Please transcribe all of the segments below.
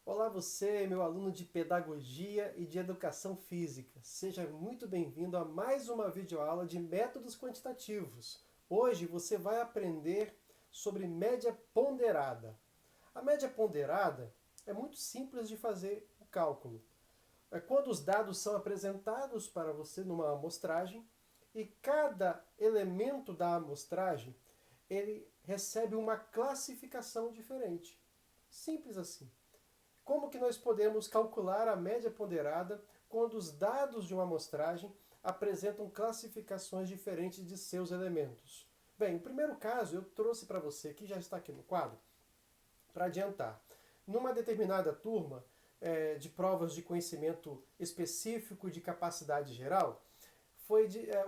Olá você, meu aluno de Pedagogia e de Educação Física. Seja muito bem-vindo a mais uma videoaula de métodos quantitativos. Hoje você vai aprender sobre média ponderada. A média ponderada é muito simples de fazer o cálculo. É quando os dados são apresentados para você numa amostragem e cada elemento da amostragem ele recebe uma classificação diferente. Simples assim. Como que nós podemos calcular a média ponderada quando os dados de uma amostragem apresentam classificações diferentes de seus elementos? Bem, o primeiro caso eu trouxe para você, que já está aqui no quadro, para adiantar. Numa determinada turma de provas de conhecimento específico de capacidade geral,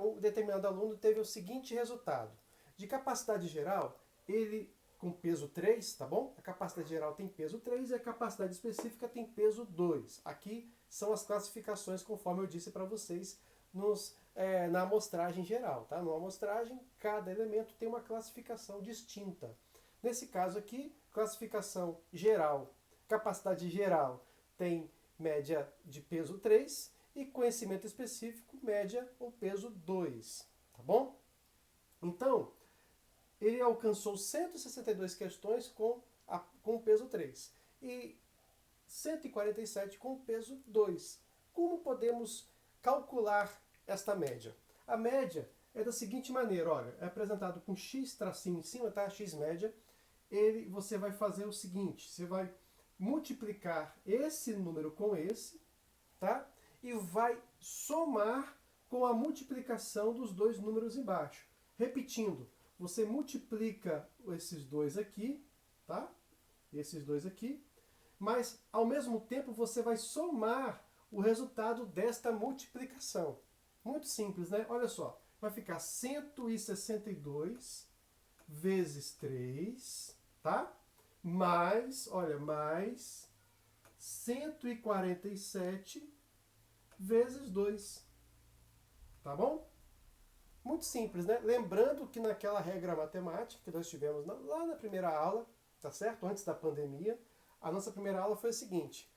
um determinado aluno teve o seguinte resultado. De capacidade geral, ele com peso 3, tá bom? A capacidade geral tem peso 3 e a capacidade específica tem peso 2. Aqui são as classificações, conforme eu disse para vocês, na amostragem geral. Tá? Numa amostragem, cada elemento tem uma classificação distinta. Nesse caso aqui, classificação geral, capacidade geral tem média de peso 3 e conhecimento específico, média ou peso 2. Tá bom? Então, ele alcançou 162 questões com peso 3 e 147 com peso 2. Como podemos calcular esta média? A média é da seguinte maneira, olha, é apresentado com x tracinho em cima, tá? X média. Você vai fazer o seguinte, você vai multiplicar esse número com esse, tá? E vai somar com a multiplicação dos dois números embaixo. Repetindo, você multiplica esses dois aqui, tá? Esses dois aqui, mas ao mesmo tempo você vai somar o resultado desta multiplicação. Muito simples, né? Olha só, vai ficar 162 vezes 3, tá? Mais, olha, mais 147 vezes 2. Tá bom? Muito simples, né? Lembrando que naquela regra matemática que nós tivemos lá na primeira aula, tá certo? Antes da pandemia, a nossa primeira aula foi a seguinte: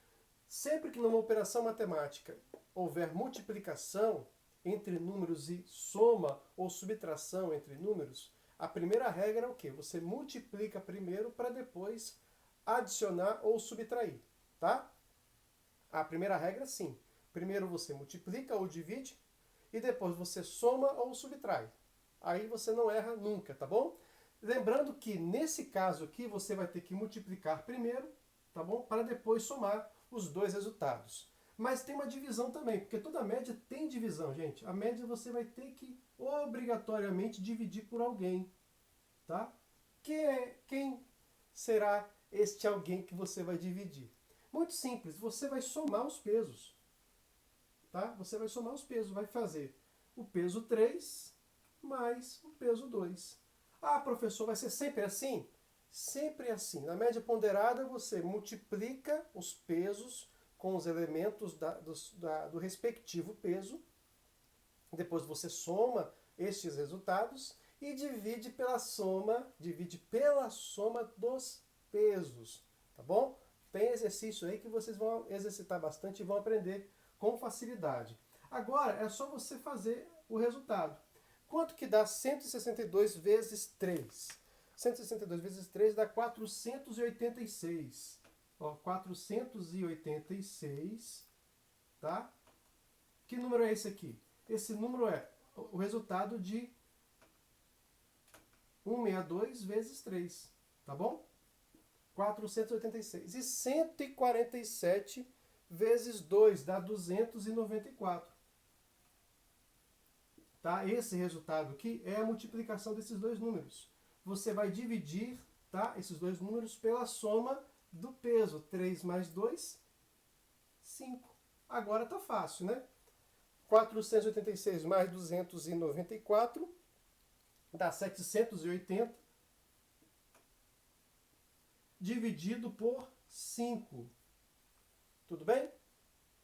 sempre que numa operação matemática houver multiplicação entre números e soma ou subtração entre números, a primeira regra é o quê? Você multiplica primeiro para depois adicionar ou subtrair, tá? A primeira regra, sim. Primeiro você multiplica ou divide e depois você soma ou subtrai. Aí você não erra nunca, tá bom? Lembrando que nesse caso aqui você vai ter que multiplicar primeiro, tá bom? Para depois somar os dois resultados. Mas tem uma divisão também, porque toda média tem divisão, gente. A média você vai ter que obrigatoriamente dividir por alguém, tá? Quem será este alguém que você vai dividir? Muito simples, você vai somar os pesos. Tá? Você vai somar os pesos, vai fazer o peso 3 mais o peso 2. Ah, professor, vai ser sempre assim? Sempre assim. Na média ponderada, você multiplica os pesos com os elementos do respectivo peso, depois você soma estes resultados e divide pela soma dos pesos, tá bom? Tem exercício aí que vocês vão exercitar bastante e vão aprender com facilidade. Agora é só você fazer o resultado. Quanto que dá 162 vezes 3? 162 vezes 3 dá 486. Ó, 486, tá? Que número é esse aqui? Esse número é o resultado de 162 vezes 3, tá bom? 486. E 147 vezes 2 dá 294. Tá? Esse resultado aqui é a multiplicação desses dois números. Você vai dividir, tá, esses dois números pela soma do peso. 3 mais 2, 5. Agora tá fácil, né? 486 mais 294 dá 780 dividido por 5. Tudo bem?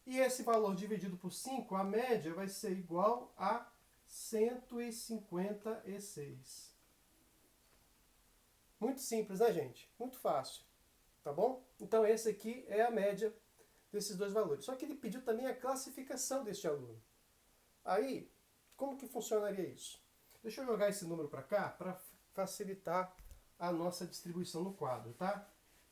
E esse valor dividido por 5, a média vai ser igual a 156. Muito simples, né, gente? Muito fácil. tá bom? Então esse aqui é a média desses dois valores. Só que ele pediu também a classificação deste aluno. Aí, como que funcionaria isso? Deixa eu jogar esse número para cá para facilitar a nossa distribuição no quadro, tá?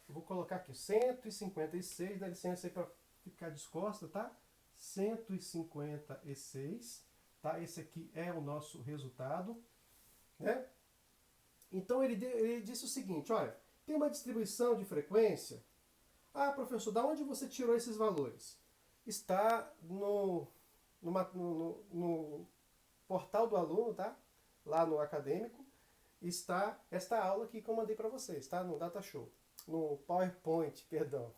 Eu vou colocar aqui 156, dá licença aí para ficar descosta, tá? 156, tá? Esse aqui é o nosso resultado, né? Então ele disse o seguinte, olha, tem uma distribuição de frequência. Ah, professor, da onde você tirou esses valores? Está no portal do aluno, tá? Lá no acadêmico, está esta aula aqui que eu mandei para vocês, tá? No DataShow. No PowerPoint, perdão.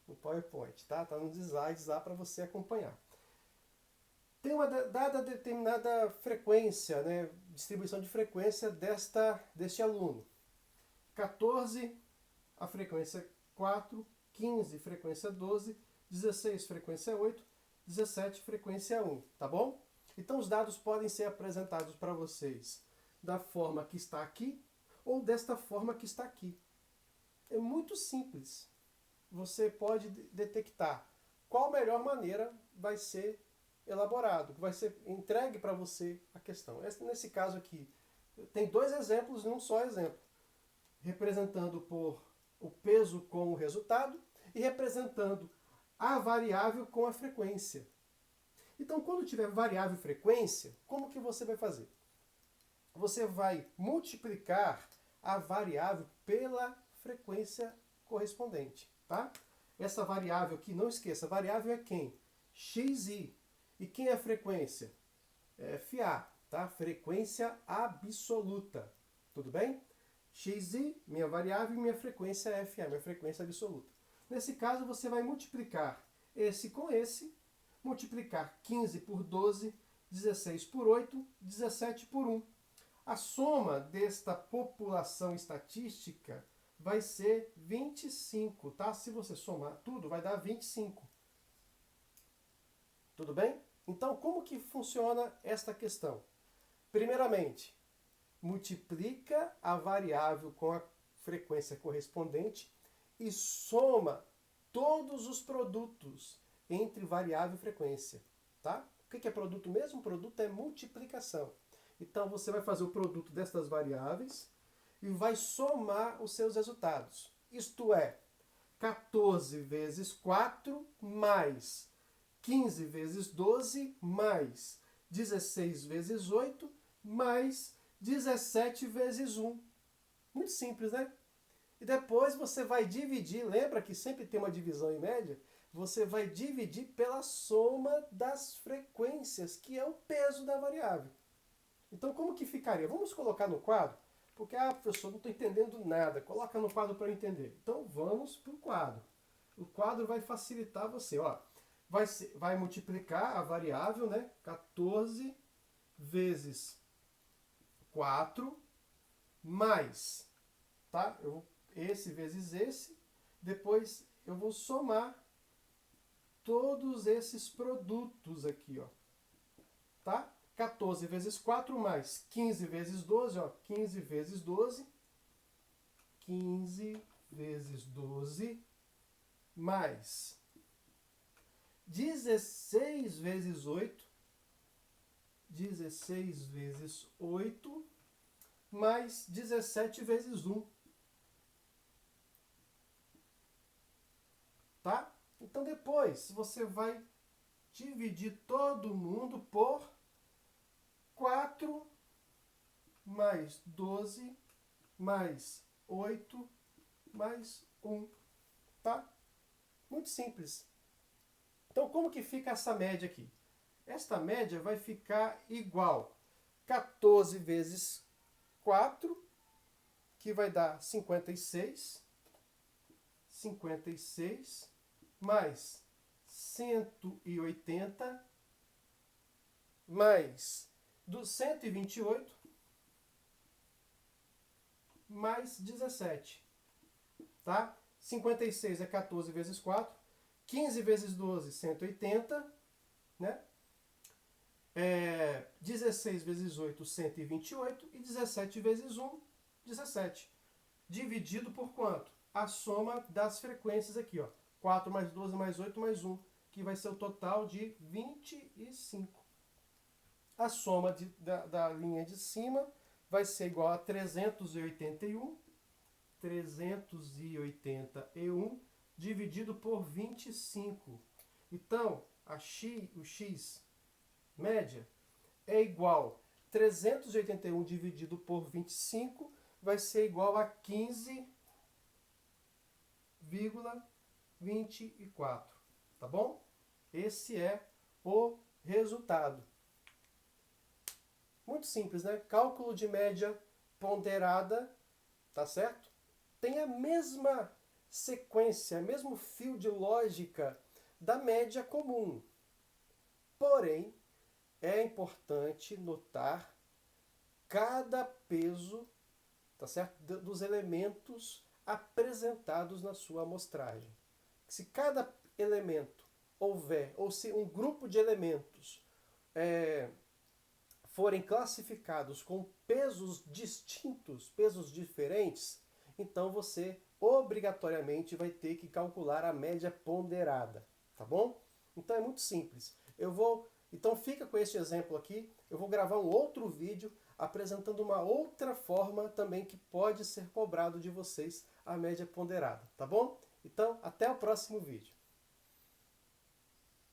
No PowerPoint, tá? Tá nos slides lá para você acompanhar. Tem uma dada determinada frequência, né? Distribuição de frequência deste aluno. 14, a frequência 4, 15, frequência 12, 16, frequência 8, 17, frequência 1, tá bom? Então os dados podem ser apresentados para vocês da forma que está aqui ou desta forma que está aqui. É muito simples. Você pode detectar qual melhor maneira vai ser elaborado, vai ser entregue para você a questão. Nesse caso aqui, tem dois exemplos num só exemplo, representando por o peso com o resultado e representando a variável com a frequência. Então, quando tiver variável e frequência, como que você vai fazer? Você vai multiplicar a variável pela frequência correspondente, tá? Essa variável aqui, não esqueça, a variável é quem? Xi. E quem é a frequência? É FA, tá? Frequência absoluta. Tudo bem? Xi, minha variável, e minha frequência é FA, minha frequência absoluta. Nesse caso, você vai multiplicar esse com esse, multiplicar 15 por 12, 16 por 8, 17 por 1. A soma desta população estatística vai ser 25, tá? Se você somar tudo, vai dar 25. Tudo bem? Então, como que funciona esta questão? Primeiramente, multiplica a variável com a frequência correspondente e soma todos os produtos entre variável e frequência, tá? O que é produto mesmo? Produto é multiplicação. Então, você vai fazer o produto destas variáveis e vai somar os seus resultados. Isto é, 14 vezes 4 mais 15 vezes 12 mais 16 vezes 8 mais 17 vezes 1. Muito simples, né? E depois você vai dividir, lembra que sempre tem uma divisão em média? Você vai dividir pela soma das frequências, que é o peso da variável. Então, como que ficaria? Vamos colocar no quadro? Porque, professor, não estou entendendo nada. Coloca no quadro para eu entender. Então, vamos para o quadro. O quadro vai facilitar você. Ó, vai multiplicar a variável, né? 14 vezes 4 mais, tá? Esse vezes esse. Depois eu vou somar todos esses produtos aqui, ó. Tá? 14 vezes 4 mais 15 vezes 12, ó, 15 vezes 12, 15 vezes 12, mais 16 vezes 8, 16 vezes 8, mais 17 vezes 1. Tá? Então depois você vai dividir todo mundo por 4 mais 12 mais 8 mais 1, tá? Muito simples. Então, como que fica essa média aqui? Esta média vai ficar igual 14 vezes 4, que vai dar 56, 56, mais 180, mais dos 128 mais 17, tá? 56 é 14 vezes 4, 15 vezes 12, 180, né? 16 vezes 8, 128 e 17 vezes 1, 17. Dividido por quanto? a soma das frequências aqui, ó. 4 mais 12 mais 8 mais 1, que vai ser o total de 25. A soma da linha de cima vai ser igual a 381 dividido por 25. Então, o x média é igual a 381 dividido por 25, vai ser igual a 15,24. Tá bom? Esse é o resultado. Muito simples, né? Cálculo de média ponderada, tá certo? Tem a mesma sequência, mesmo fio de lógica da média comum. Porém, é importante notar cada peso, tá certo? Dos elementos apresentados na sua amostragem. Se cada elemento houver, ou se um grupo de elementos forem classificados com pesos distintos, pesos diferentes, então você obrigatoriamente vai ter que calcular a média ponderada, tá bom? Então é muito simples. Então fica com este exemplo aqui, eu vou gravar um outro vídeo apresentando uma outra forma também que pode ser cobrado de vocês a média ponderada, tá bom? Então, até o próximo vídeo.